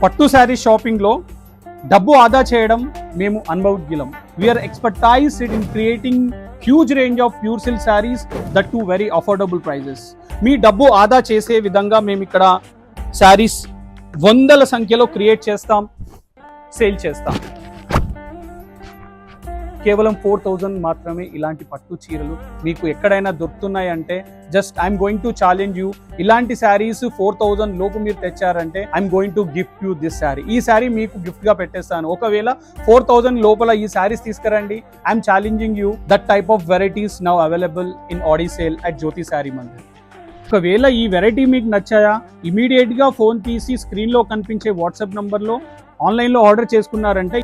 పట్టు శారీ షాపింగ్లో డబ్బు ఆదా చేయడం మేము అనుభవజ్ఞులం. We are expertised in creating huge range of pure silk saris that too very affordable prices. మీ డబ్బు ఆదా చేసే విధంగా మేము ఇక్కడ శారీస్ వందల సంఖ్యలో క్రియేట్ చేస్తాం, సేల్ చేస్తాం. కేవలం 4,000 మాత్రమే ఇలాంటి పట్టు చీరలు మీకు ఎక్కడైనా దొరుకుతున్నాయి అంటే just I'm going to challenge you. ఇలాంటి శారీస్ 4,000 లోపు మీరు తెచ్చారంటే I'm going to gift you this sari. ఈ శారీ మీకు గిఫ్ట్గా పెట్టేస్తాను. ఒకవేళ 4,000 లోపల ఈ శారీస్ తీసుకురండి, I'm challenging you. That type of varieties now available in Aadi sale at Jyothi sari Mandir. ఒకవేళ ఈ వెరైటీ మీకు నచ్చాయా, ఇమీడియట్గా ఫోన్ తీసి స్క్రీన్లో కనిపించే వాట్సాప్ నంబర్లో ఆన్లైన్లో ఆర్డర్ చేసుకున్నారంటే